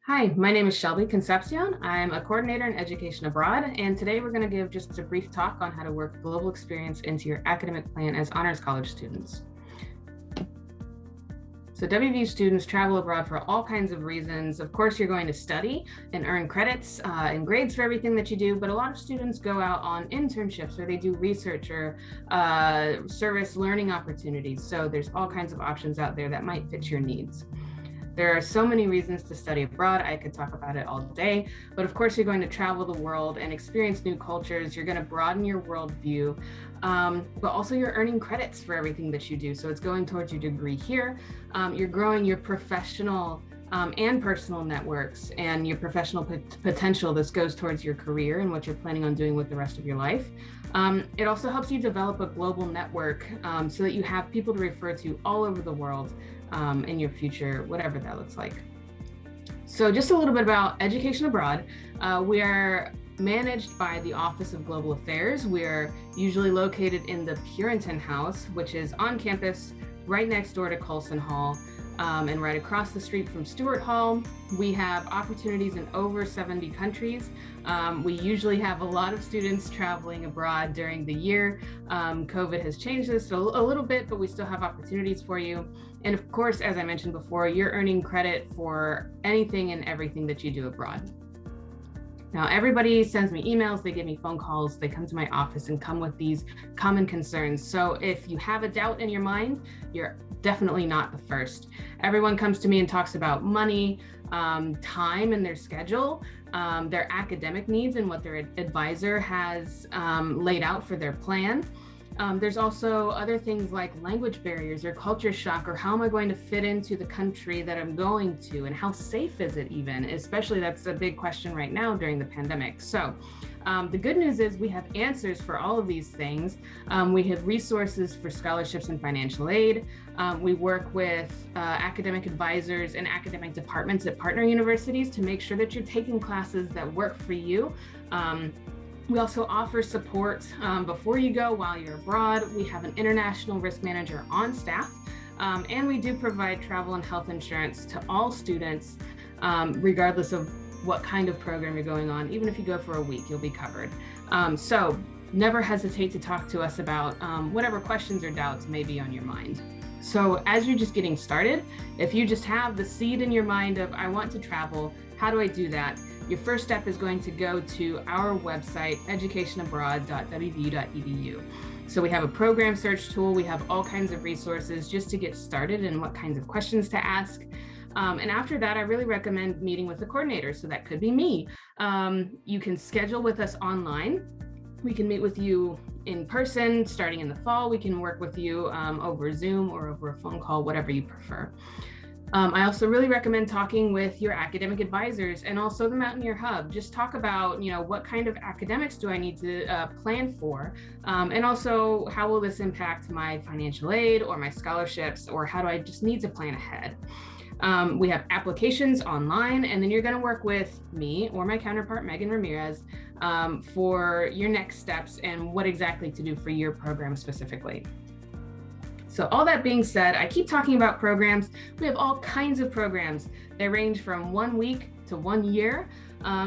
Hi, my name is Shelby Concepcion. I'm a coordinator in Education Abroad, and today we're going to give just a brief talk on how to work global experience into your academic plan as honors college students. So WVU students travel abroad for all kinds of reasons. Of course, you're going to study and earn credits and grades for everything that you do, but a lot of students go out on internships or they do research or service learning opportunities. So there's all kinds of options out there that might fit your needs. There are so many reasons to study abroad. I could talk about it all day, but of course you're going to travel the world and experience new cultures. You're going to broaden your worldview, but also you're earning credits for everything that you do. So it's going towards your degree here. You're growing your professional and personal networks and your professional potential. This goes towards your career and what you're planning on doing with the rest of your life. It also helps you develop a global network so that you have people to refer to all over the world in your future, whatever that looks like. So just a little bit about Education Abroad. We are managed by the Office of Global Affairs. We're usually located in the Puritan House, which is on campus right next door to Colson Hall. And right across the street from Stewart Hall. We have opportunities in over 70 countries. We usually have a lot of students traveling abroad during the year. COVID has changed this a little bit, but we still have opportunities for you. And of course, as I mentioned before, you're earning credit for anything and everything that you do abroad. Now, everybody sends me emails, they give me phone calls, they come to my office and come with these common concerns. So if you have a doubt in your mind, you're definitely not the first. Everyone comes to me and talks about money, time and their schedule, their academic needs and what their advisor has laid out for their plan. There's also other things like language barriers or culture shock, or how am I going to fit into the country that I'm going to, and how safe is it even? Especially that's a big question right now during the pandemic. So the good news is we have answers for all of these things. We have resources for scholarships and financial aid. We work with academic advisors and academic departments at partner universities to make sure that you're taking classes that work for you. We also offer support before you go while you're abroad. We have an international risk manager on staff, and we do provide travel and health insurance to all students, regardless of what kind of program you're going on. Even if you go for a week, you'll be covered. So never hesitate to talk to us about whatever questions or doubts may be on your mind. So as you're just getting started, if you just have the seed in your mind of, I want to travel, how do I do that? Your first step is going to go to our website, educationabroad.wvu.edu. So we have a program search tool. We have all kinds of resources just to get started and what kinds of questions to ask. And after that, I really recommend meeting with the coordinator. So that could be me. You can schedule with us online. We can meet with you in person starting in the fall. We can work with you over Zoom or over a phone call, whatever you prefer. I also really recommend talking with your academic advisors and also the Mountaineer Hub. Just talk about, what kind of academics do I need to plan for? And also, how will this impact my financial aid or my scholarships, or how do I just need to plan ahead? We have applications online, and then you're going to work with me or my counterpart, Megan Ramirez, for your next steps and what exactly to do for your program specifically. So all that being said, I keep talking about programs. We have all kinds of programs. They range from 1 week to 1 year.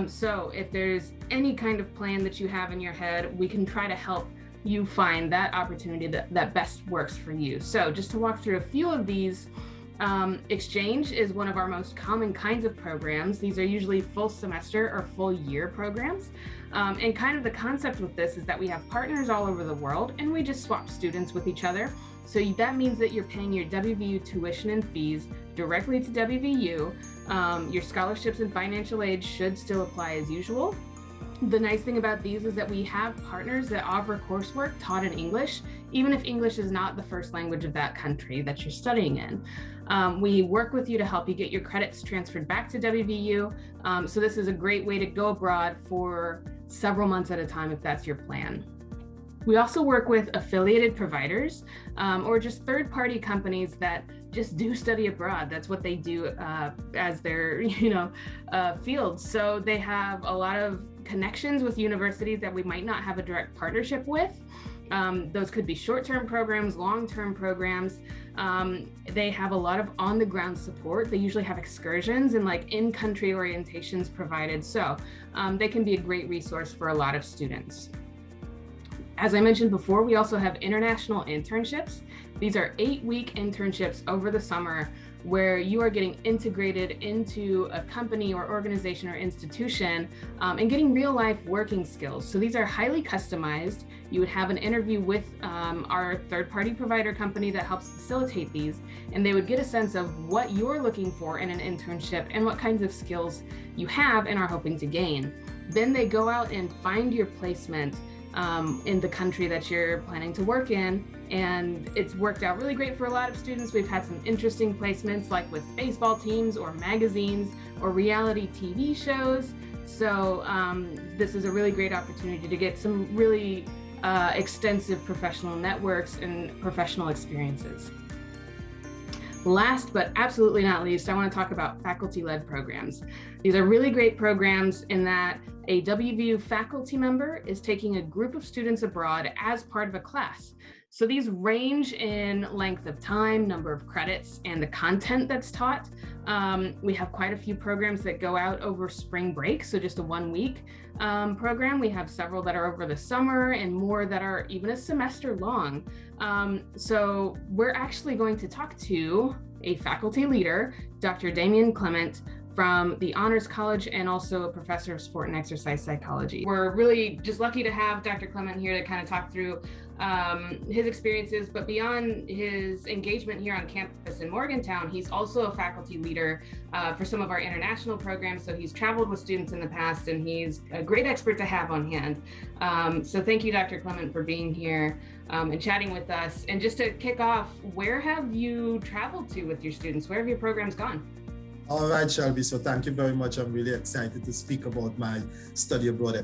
So if there's any kind of plan that you have in your head, we can try to help you find that opportunity that best works for you. So just to walk through a few of these, exchange is one of our most common kinds of programs. These are usually full semester or full year programs. And kind of the concept with this is that we have partners all over the world and we just swap students with each other. So that means that you're paying your WVU tuition and fees directly to WVU. Your scholarships and financial aid should still apply as usual. The nice thing about these is that we have partners that offer coursework taught in English, even if English is not the first language of that country that you're studying in. We work with you to help you get your credits transferred back to WVU. So this is a great way to go abroad for several months at a time if that's your plan. We also work with affiliated providers or just third-party companies that just do study abroad. That's what they do as their, field. So they have a lot of connections with universities that we might not have a direct partnership with. Those could be short-term programs, long-term programs. They have a lot of on-the-ground support. They usually have excursions and like in-country orientations provided. So they can be a great resource for a lot of students. As I mentioned before, we also have international internships. These are 8-week internships over the summer where you are getting integrated into a company or organization or institution and getting real life working skills. So these are highly customized. You would have an interview with our third-party provider company that helps facilitate these, and they would get a sense of what you're looking for in an internship and what kinds of skills you have and are hoping to gain. Then they go out and find your placement in the country that you're planning to work in. And it's worked out really great for a lot of students. We've had some interesting placements like with baseball teams or magazines or reality TV shows. So this is a really great opportunity to get some really extensive professional networks and professional experiences. Last but absolutely not least, I want to talk about faculty-led programs. These are really great programs in that a WVU faculty member is taking a group of students abroad as part of a class. So these range in length of time, number of credits, and the content that's taught. We have quite a few programs that go out over spring break, so just a 1-week program. We have several that are over the summer and more that are even a semester long. So we're actually going to talk to a faculty leader, Dr. Damien Clement, from the Honors College and also a professor of sport and exercise psychology. We're really just lucky to have Dr. Clement here to kind of talk through his experiences, but beyond his engagement here on campus in Morgantown, he's also a faculty leader for some of our international programs. So he's traveled with students in the past and he's a great expert to have on hand. So thank you, Dr. Clement, for being here and chatting with us. And just to kick off, where have you traveled to with your students? Where have your programs gone? All right, Shelby. So thank you very much. I'm really excited to speak about my study abroad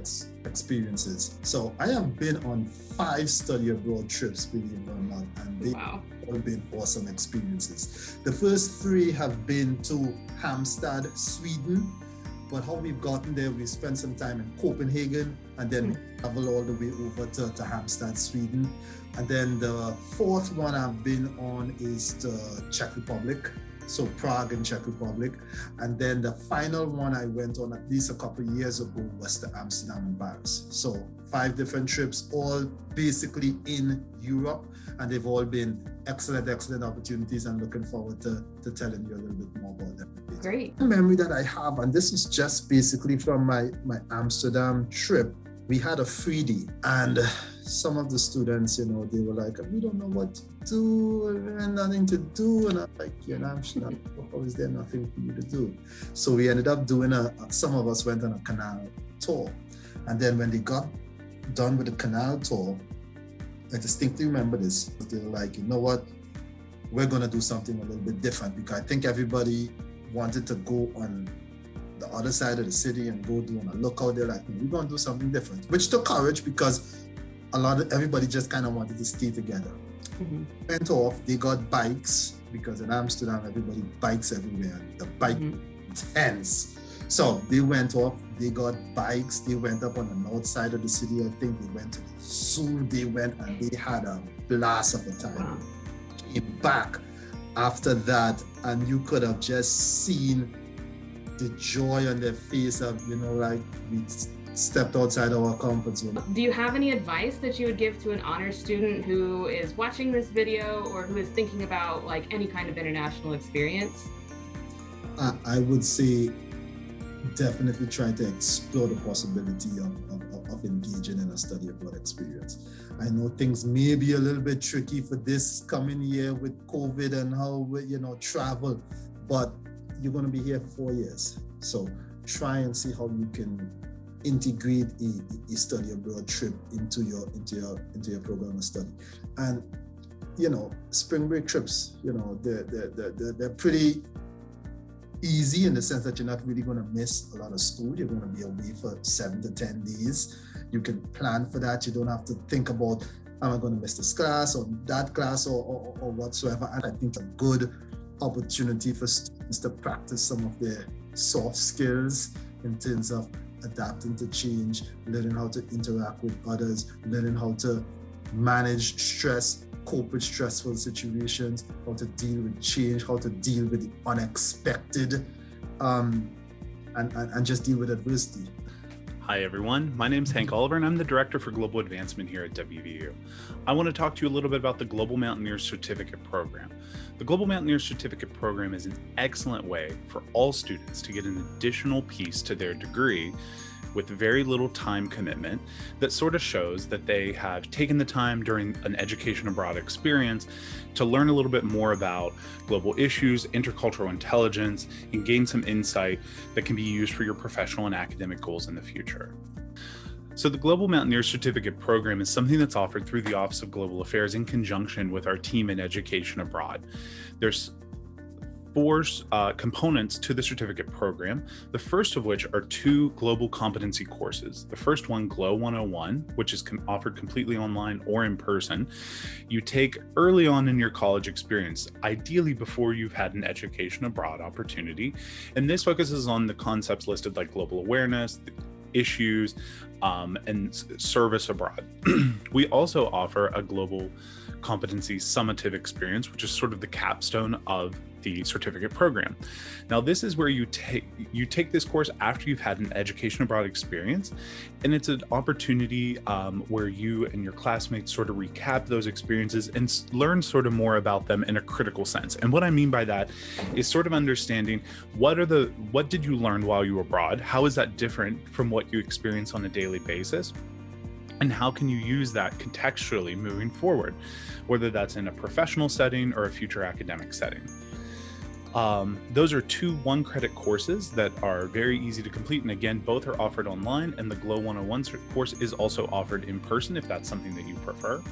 experiences. So I have been on 5 study abroad trips, believe it or not, and they've all been awesome experiences. The first 3 have been to Halmstad, Sweden. But how we've gotten there, we spent some time in Copenhagen and then we travel all the way over to Halmstad, Sweden. And then the 4th one I've been on is the Czech Republic. So Prague and Czech Republic. And then the final one I went on at least a couple of years ago was to Amsterdam and Paris. So 5 different trips, all basically in Europe. And they've all been excellent opportunities. I'm looking forward to telling you a little bit more about them. Great. The memory that I have, and this is just basically from my Amsterdam trip, we had a 3D and some of the students, they were like, we don't know what to do, and nothing to do. And I'm like, Amsterdam, how is there nothing for you to do? So we ended up doing some of us went on a canal tour. And then when they got done with the canal tour, I distinctly remember this. They were like, you know what? We're going to do something a little bit different, because I think everybody wanted to go on the other side of the city and go doing a lookout. They're like, we're going to do something different, which took courage because everybody just kind of wanted to stay together. Went off, they got bikes, because in Amsterdam, everybody bikes everywhere. The bike tense. So they went off, they got bikes, they went up on the north side of the city. I think they went to the zoo, they went and they had a blast of a time. Came back after that, and you could have just seen the joy on their face of, like we stepped outside our comfort zone. Do you have any advice that you would give to an honors student who is watching this video or who is thinking about like any kind of international experience? I would say definitely try to explore the possibility of engaging in a study abroad experience. I know things may be a little bit tricky for this coming year with COVID and how, travel, but you're going to be here for 4 years. So try and see how you can integrate a study abroad trip into your program of study. And spring break trips, they're pretty easy in the sense that you're not really going to miss a lot of school. You're going to be away for 7 to 10 days. You can plan for that. You don't have to think about, am I going to miss this class or that class or whatsoever. And I think it's a good opportunity for students to practice some of their soft skills in terms of adapting to change, learning how to interact with others, learning how to manage stress, cope with stressful situations, how to deal with change, how to deal with the unexpected, and just deal with adversity. Hi everyone, my name is Hank Oliver and I'm the Director for Global Advancement here at WVU. I want to talk to you a little bit about the Global Mountaineer Certificate Program. The Global Mountaineer Certificate Program is an excellent way for all students to get an additional piece to their degree with very little time commitment that sort of shows that they have taken the time during an education abroad experience to learn a little bit more about global issues, intercultural intelligence, and gain some insight that can be used for your professional and academic goals in the future. So the Global Mountaineer Certificate Program is something that's offered through the Office of Global Affairs in conjunction with our team in Education Abroad. There's 4 components to the certificate program, the first of which are 2 global competency courses. The first one, GLOW 101, which is offered completely online or in person, you take early on in your college experience, ideally before you've had an education abroad opportunity. And this focuses on the concepts listed like global awareness, issues, and service abroad. We also offer a global competency summative experience, which is sort of the capstone of the certificate program. Now, this is where you take this course after you've had an education abroad experience, and it's an opportunity where you and your classmates sort of recap those experiences and learn sort of more about them in a critical sense. And what I mean by that is sort of understanding what did you learn while you were abroad? How is that different from what you experience on a daily basis? And how can you use that contextually moving forward, whether that's in a professional setting or a future academic setting. Those are 2 1-credit courses that are very easy to complete. And again, both are offered online, and the GLOW 101 course is also offered in person if that's something that you prefer.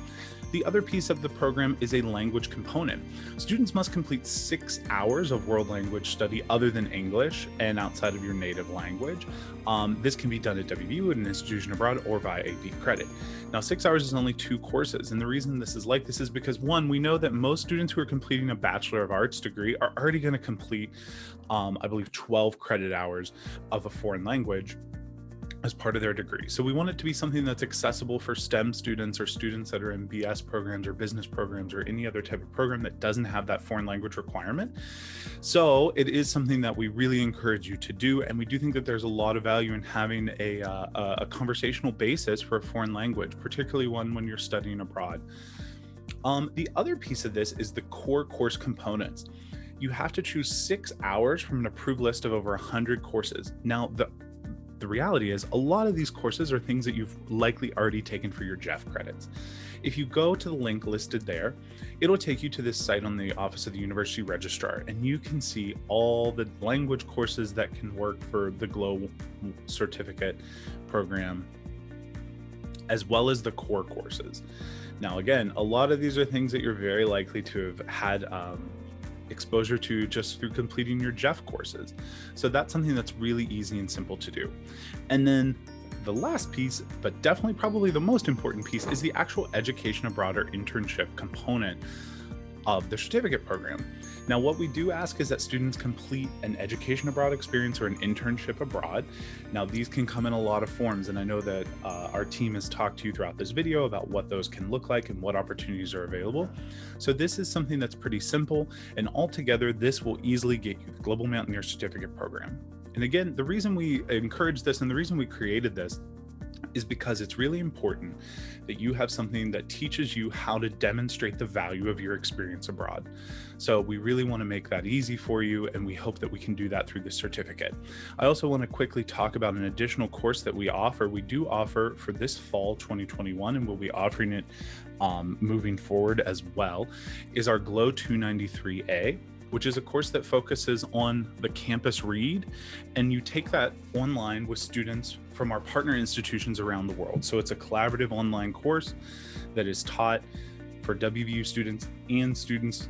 The other piece of the program is a language component. Students must complete 6 hours of world language study other than English and outside of your native language. This can be done at WVU, at an institution abroad, or via AP credit. Now, 6 hours is only 2 courses. And the reason this is like this is because, one, we know that most students who are completing a Bachelor of Arts degree are already going to complete, I believe, 12 credit hours of a foreign language as part of their degree. So we want it to be something that's accessible for STEM students or students that are in BS programs or business programs or any other type of program that doesn't have that foreign language requirement. So it is something that we really encourage you to do. And we do think that there's a lot of value in having a conversational basis for a foreign language, particularly one when you're studying abroad. The other piece of this is the core course components. You have to choose 6 hours from an approved list of over 100 courses. Now, the reality is a lot of these courses are things that you've likely already taken for your GEF credits. If you go to the link listed there, it'll take you to this site on the Office of the University Registrar, and you can see all the language courses that can work for the GLOW certificate program, as well as the core courses. Now, again, a lot of these are things that you're very likely to have had exposure to just through completing your GEF courses. So that's something that's really easy and simple to do. And then the last piece, but definitely probably the most important piece, is the actual education abroad or internship component of the certificate program. Now, what we do ask is that students complete an education abroad experience or an internship abroad. Now, these can come in a lot of forms, and I know that our team has talked to you throughout this video about what those can look like and what opportunities are available. So this is something that's pretty simple, and altogether, this will easily get you the Global Mountaineer Certificate Program. And again, the reason we encourage this and the reason we created this is because it's really important that you have something that teaches you how to demonstrate the value of your experience abroad. So we really want to make that easy for you, and we hope that we can do that through this certificate. I also want to quickly talk about an additional course that we offer. We do offer for this fall 2021, and we'll be offering it moving forward as well, is our GLOW 293A, which is a course that focuses on the campus read, and you take that online with students from our partner institutions around the world. So it's a collaborative online course that is taught for WVU students and students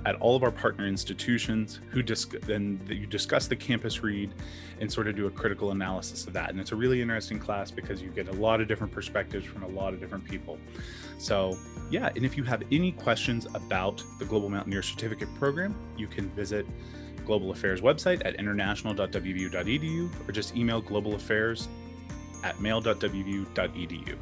at all of our partner institutions and you discuss the campus read and sort of do a critical analysis of that. And it's a really interesting class because you get a lot of different perspectives from a lot of different people. So yeah, and if you have any questions about the Global Mountaineer Certificate Program, you can visit Global Affairs website at international.wvu.edu or just email globalaffairs@mail.wvu.edu.